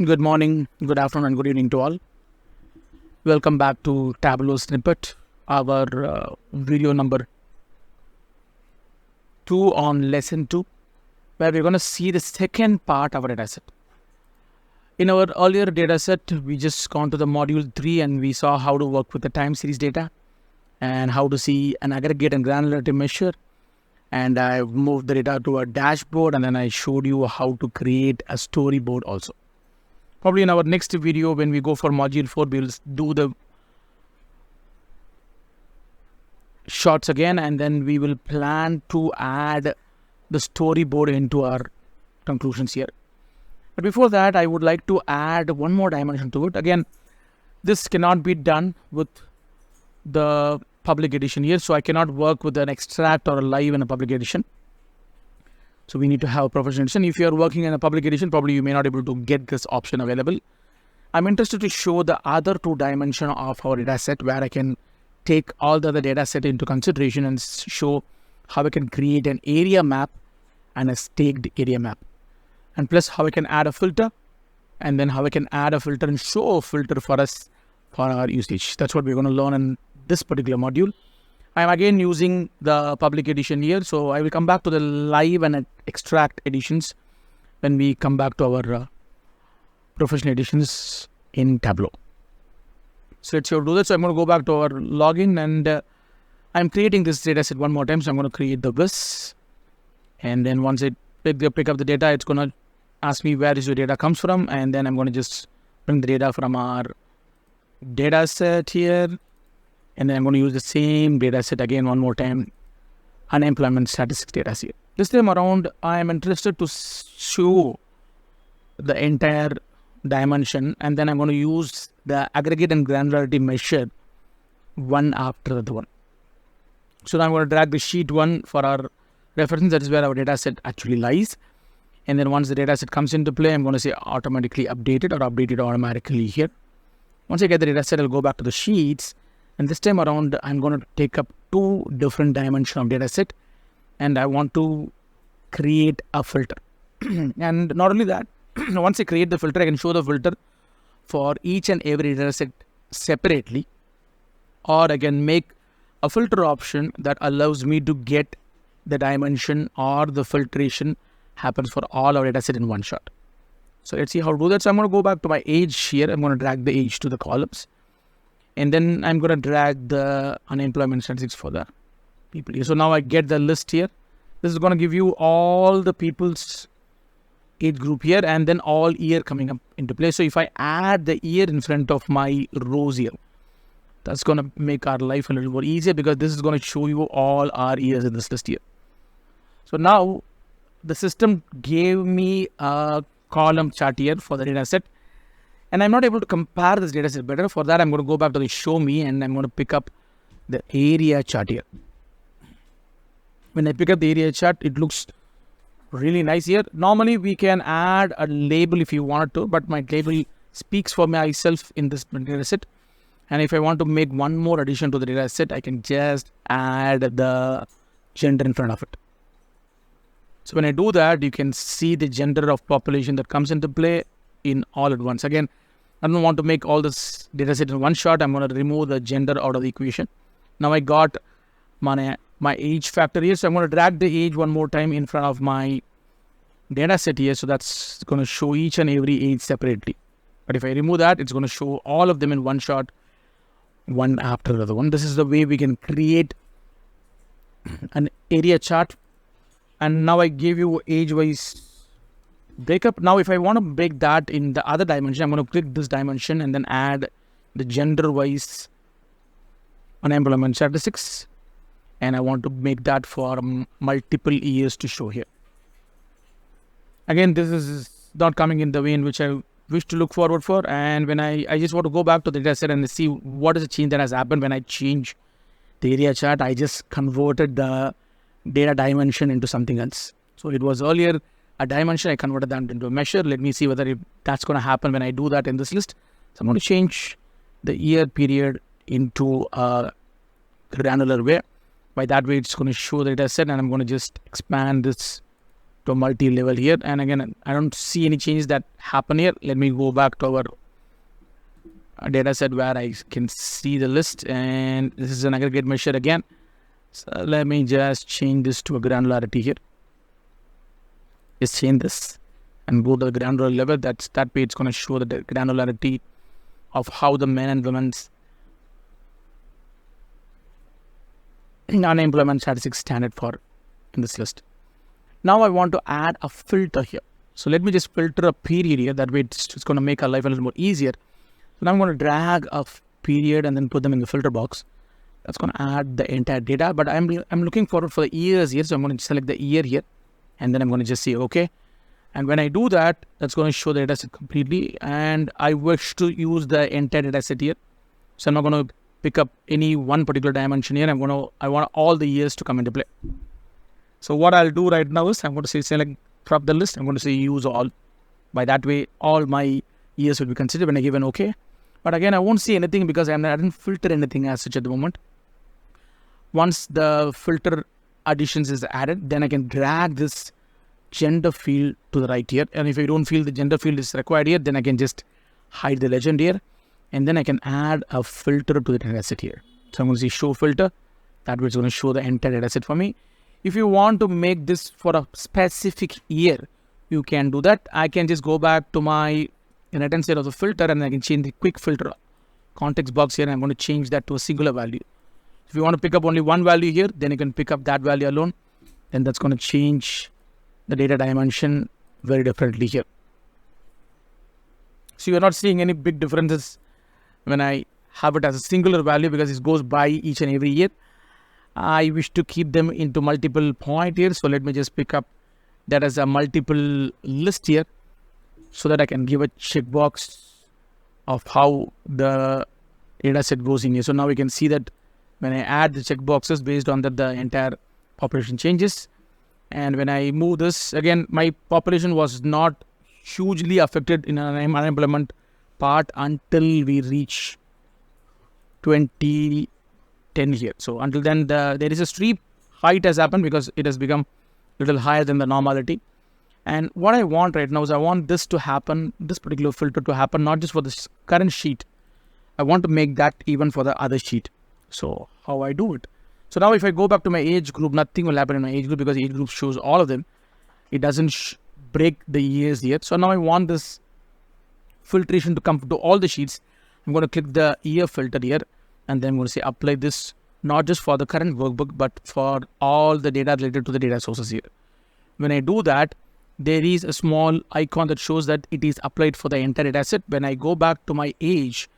Good morning, good afternoon, and good evening to all. Welcome back to Tableau Snippet, our video number 2 on lesson 2, where we're going to see the second part of our dataset. In our earlier dataset, we just gone to the module 3 and we saw how to work with the time series data and how to see an aggregate and granularity measure. And I moved the data to a dashboard, and then I showed you how to create a storyboard also. Probably in our next video, when we go for module 4, we'll do the shots again, and then we will plan to add the storyboard into our conclusions here. But before that, I would like to add one more dimension to it. Again, this cannot be done with the public edition here, so I cannot work with an extract or a live in a public edition. So we need to have a professional edition. If you are working in a public edition, probably you may not be able to get this option available. I'm interested to show the other two dimensions of our data set, where I can take all the other data set into consideration and show how I can create an area map and a staked area map. And plus how I can add a filter, and then how I can add a filter and show a filter for us for our usage. That's what we're going to learn in this particular module. I'm again using the public edition here, so I will come back to the live and extract editions when we come back to our professional editions in Tableau. So let's do that. So I'm going to go back to our login, and I'm creating this data set one more time. So I'm going to create the vis, and then once it pick up the data, it's going to ask me where is your data comes from, and then I'm going to just bring the data from our data set here. And then I'm going to use the same data set again one more time, unemployment statistics data set. This time around, I am interested to show the entire dimension, and then I'm going to use the aggregate and granularity measure one after the one. So now I'm going to drag the sheet 1 for our reference. That is where our data set actually lies. And then once the data set comes into play, I'm going to say automatically updated or updated automatically here. Once I get the data set, I'll go back to the sheets. And this time around, I'm going to take up two different dimensions of data set, and I want to create a filter. And not only that, once I create the filter, I can show the filter for each and every data set separately, or I can make a filter option that allows me to get the dimension or the filtration happens for all our data set in one shot. So let's see how to do that. So I'm going to go back to my age here. I'm going to drag the age to the columns. And then I'm going to drag the unemployment statistics for the people here. So now I get the list here. This is going to give you all the people's age group here, and then all year coming up into play. So if I add the year in front of my rows here, that's going to make our life a little more easier, because this is going to show you all our years in this list here. So now the system gave me a column chart here for the data set. And I'm not able to compare this data set better. For that, I'm going to go back to the show me, and I'm going to pick up the area chart here. When I pick up the area chart, it looks really nice here. Normally, we can add a label if you wanted to, but my label speaks for myself in this data set. And if I want to make one more addition to the data set, I can just add the gender in front of it. So when I do that, you can see the gender of population that comes into play in all at once. Again, I don't want to make all this data set in one shot. I'm going to remove the gender out of the equation. Now I got my age factor here. So I'm going to drag the age one more time in front of my data set here. So that's going to show each and every age separately. But if I remove that, it's going to show all of them in one shot, one after the other one. This is the way we can create an area chart. And now I gave you age-wise breakup. Now if I want to break that in the other dimension, I'm going to click this dimension and then add the gender-wise unemployment statistics. And I want to make that for multiple years to show here. Again, this is not coming in the way in which I wish to look forward for. And when I just want to go back to the data set and see what is the change that has happened when I change the area chart. I just converted the data dimension into something else. So it was earlier a dimension, I converted that into a measure. Let me see whether that's going to happen when I do that in this list. So I'm going to change the year period into a granular way. By that way, it's going to show the data set, and I'm going to just expand this to multi-level here. And again, I don't see any changes that happen here. Let me go back to our data set where I can see the list, and this is an aggregate measure again. So let me just change this to a granularity here. Just change this and go to the granular level. That way it's going to show the granularity of how the men and women's unemployment statistics standard for in this list. Now I want to add a filter here. So let me just filter a period here. That way it's going to make our life a little more easier. So now I'm going to drag a period and then put them in the filter box. That's going to add the entire data, but I'm looking forward for the years here. So I'm going to select the year here, and then I'm going to just say okay. And when I do that, that's going to show the data set completely. And I wish to use the entire data set here. So I'm not going to pick up any one particular dimension here. I want all the years to come into play. So what I'll do right now is I'm going to say select from the list. I'm going to say use all. By that way, all my years will be considered when I give an okay. But again, I won't see anything because I didn't filter anything as such at the moment. Once the filter additions is added, then I can drag this gender field to the right here. And if I don't feel the gender field is required here, then I can just hide the legend here. And then I can add a filter to the data set here. So I'm going to see show filter. That way it's going to show the entire data set for me. If you want to make this for a specific year, you can do that. I can just go back to my right-hand side of the filter and I can change the quick filter context box here. And I'm going to change that to a singular value. If you want to pick up only one value here, then you can pick up that value alone. Then that's going to change the data dimension very differently here. So you're not seeing any big differences when I have it as a singular value because it goes by each and every year. I wish to keep them into multiple point here. So let me just pick up that as a multiple list here so that I can give a checkbox of how the data set goes in here. So now we can see that when I add the checkboxes based on that, the entire population changes. And when I move this, again, my population was not hugely affected in an unemployment part until we reach 2010 here. So until then, there is a steep height has happened because it has become a little higher than the normality. And what I want right now is I want this to happen, this particular filter to happen, not just for this current sheet. I want to make that even for the other sheet. So how I do it? So now if I go back to my age group, nothing will happen in my age group because age group shows all of them. It doesn't break the years yet. So now I want this filtration to come to all the sheets. I'm going to click the year filter here, and then I'm going to say apply this not just for the current workbook, but for all the data related to the data sources here. When I do that, there is a small icon that shows that it is applied for the entire data set. When I go back to my age,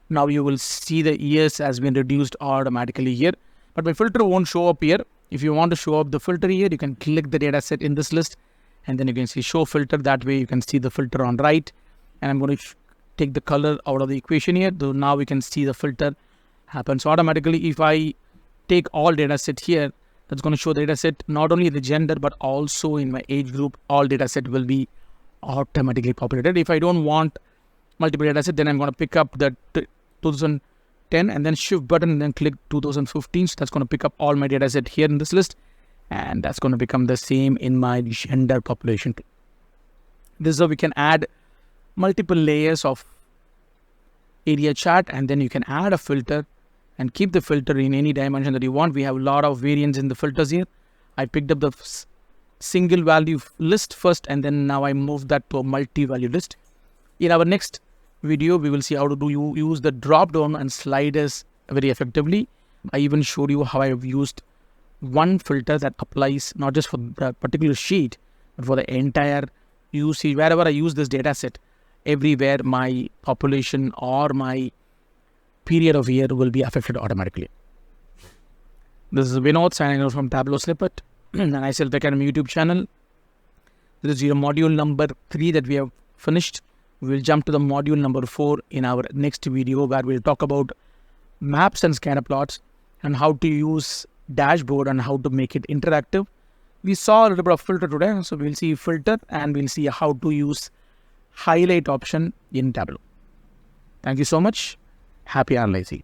now you will see the years has been reduced automatically here. But my filter won't show up here. If you want to show up the filter here, you can click the data set in this list, and then you can see show filter. That way you can see the filter on right. And I'm going to take the color out of the equation here. So now we can see the filter happens automatically. If I take all data set here, that's going to show the data set, not only the gender, but also in my age group, all data set will be automatically populated. If I don't want multiple data set, then I'm going to pick up the 2010 and then shift button and then click 2015. So that's going to pick up all my data set here in this list. And that's going to become the same in my gender population. This is how we can add multiple layers of area chart, and then you can add a filter and keep the filter in any dimension that you want. We have a lot of variants in the filters here. I picked up the single value list first, and then now I moved that to a multi-value list. In our next video, we will see how to use the drop down and sliders very effectively. I even showed you how I have used one filter that applies not just for the particular sheet, but for the entire usage. Wherever I use this data set, everywhere my population or my period of year will be affected automatically. This is Vinod signing out from Tableau Snippet and iSelf Academy YouTube channel. This is your module number 3 that we have finished. We will jump to the module number 4 in our next video, where we'll talk about maps and scatter plots and how to use dashboard and how to make it interactive. We saw a little bit of filter today, so we'll see filter and we'll see how to use highlight option in Tableau. Thank you so much. Happy analyzing.